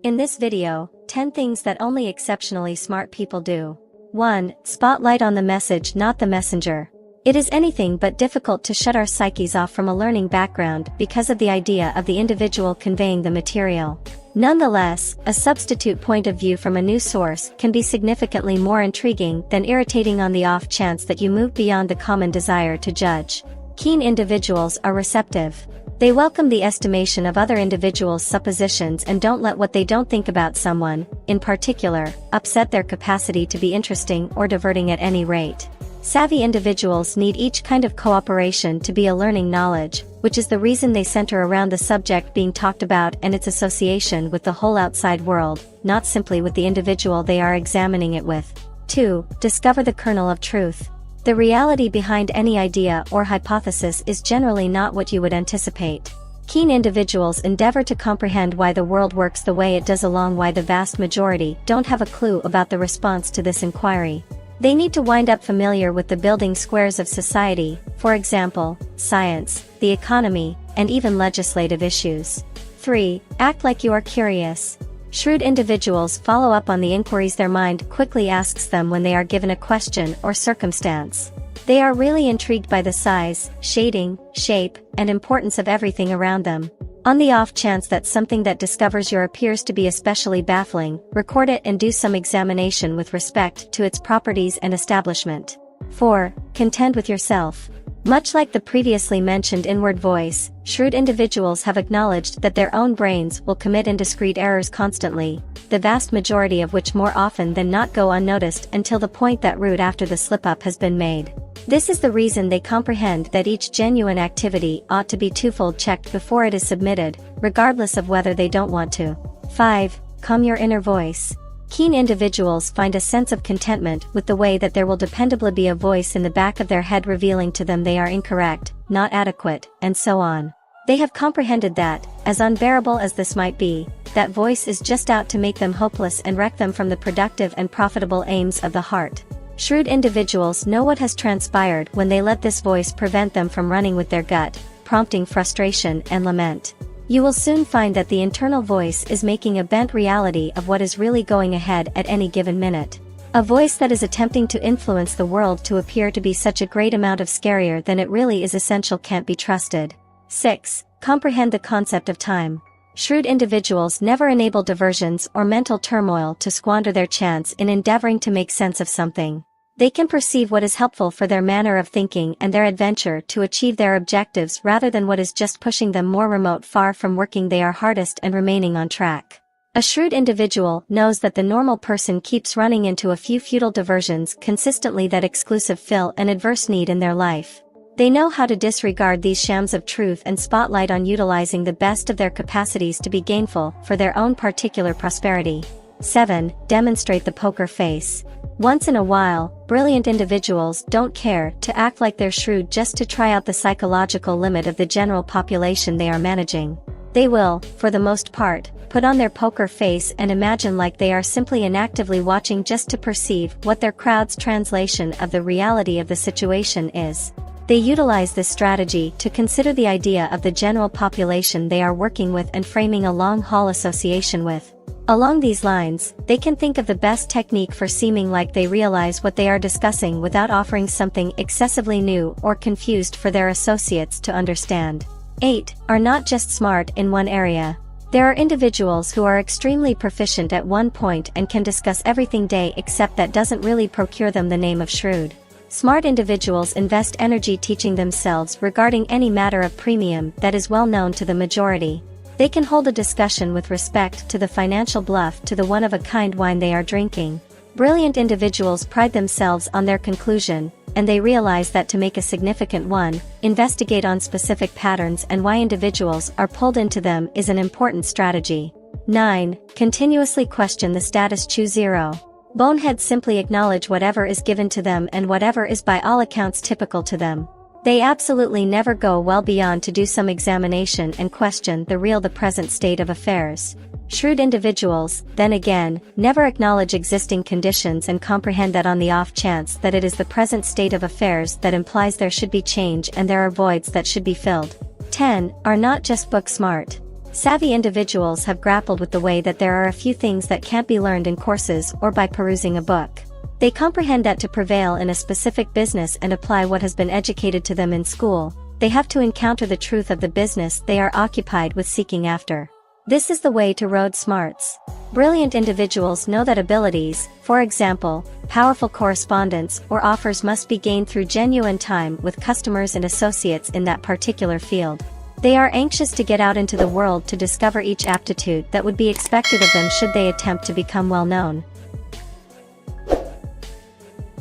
In this video, 10 things that only exceptionally smart people do. 1. Spotlight on the message, not the messenger. It is anything but difficult to shut our psyches off from a learning background because of the idea of the individual conveying the material. Nonetheless, a substitute point of view from a new source can be significantly more intriguing than irritating on the off chance that you move beyond the common desire to judge. Keen individuals are receptive. They welcome the estimation of other individuals' suppositions and don't let what they don't think about someone, in particular, upset their capacity to be interesting or diverting at any rate. Savvy individuals need each kind of cooperation to be a learning knowledge, which is the reason they center around the subject being talked about and its association with the whole outside world, not simply with the individual they are examining it with. 2. Discover the kernel of truth. The reality behind any idea or hypothesis is generally not what you would anticipate. Keen individuals endeavor to comprehend why the world works the way it does, along why the vast majority don't have a clue about the response to this inquiry. They need to wind up familiar with the building squares of society, for example, science, the economy, and even legislative issues. 3. Act like you are curious. Shrewd individuals follow up on the inquiries their mind quickly asks them when they are given a question or circumstance. They are really intrigued by the size, shading, shape, and importance of everything around them. On the off chance that something that discovers you appears to be especially baffling, record it and do some examination with respect to its properties and establishment. 4. Contend with yourself. Much like the previously mentioned inward voice, shrewd individuals have acknowledged that their own brains will commit indiscreet errors constantly, the vast majority of which more often than not go unnoticed until the point that root after the slip-up has been made. This is the reason they comprehend that each genuine activity ought to be twofold checked before it is submitted, regardless of whether they don't want to. 5. Calm your inner voice. Keen individuals find a sense of contentment with the way that there will dependably be a voice in the back of their head revealing to them they are incorrect, not adequate, and so on. They have comprehended that, as unbearable as this might be, that voice is just out to make them hopeless and wreck them from the productive and profitable aims of the heart. Shrewd individuals know what has transpired when they let this voice prevent them from running with their gut, prompting frustration and lament. You will soon find that the internal voice is making a bent reality of what is really going ahead at any given minute. A voice that is attempting to influence the world to appear to be such a great amount of scarier than it really is essential can't be trusted. 6. Comprehend the concept of time. Shrewd individuals never enable diversions or mental turmoil to squander their chance in endeavoring to make sense of something. They can perceive what is helpful for their manner of thinking and their adventure to achieve their objectives rather than what is just pushing them more remote far from working they are hardest and remaining on track. A shrewd individual knows that the normal person keeps running into a few futile diversions consistently that exclusive fill an adverse need in their life. They know how to disregard these shams of truth and spotlight on utilizing the best of their capacities to be gainful for their own particular prosperity. 7. Demonstrate the poker face. Once in a while, brilliant individuals don't care to act like they're shrewd just to try out the psychological limit of the general population they are managing. They will, for the most part, put on their poker face and imagine like they are simply inactively watching just to perceive what their crowd's translation of the reality of the situation is. They utilize this strategy to consider the idea of the general population they are working with and framing a long-haul association with. Along these lines, they can think of the best technique for seeming like they realize what they are discussing without offering something excessively new or confused for their associates to understand. 8. Are not just smart in one area. There are individuals who are extremely proficient at one point and can discuss everything day except that doesn't really procure them the name of shrewd. Smart individuals invest energy teaching themselves regarding any matter of premium that is well known to the majority. They can hold a discussion with respect to the financial bluff to the one-of-a-kind wine they are drinking. Brilliant individuals pride themselves on their conclusion, and they realize that to make a significant one, investigate on specific patterns and why individuals are pulled into them is an important strategy. 9. Continuously question the status quo. 0. Boneheads simply acknowledge whatever is given to them and whatever is by all accounts typical to them. They absolutely never go well beyond to do some examination and question the present state of affairs. Shrewd individuals, then again, never acknowledge existing conditions and comprehend that on the off chance that it is the present state of affairs that implies there should be change and there are voids that should be filled. 10. Are not just book smart. Savvy individuals have grappled with the way that there are a few things that can't be learned in courses or by perusing a book. They comprehend that to prevail in a specific business and apply what has been educated to them in school, they have to encounter the truth of the business they are occupied with seeking after. This is the way to road smarts. Brilliant individuals know that abilities, for example, powerful correspondence or offers, must be gained through genuine time with customers and associates in that particular field. They are anxious to get out into the world to discover each aptitude that would be expected of them should they attempt to become well known.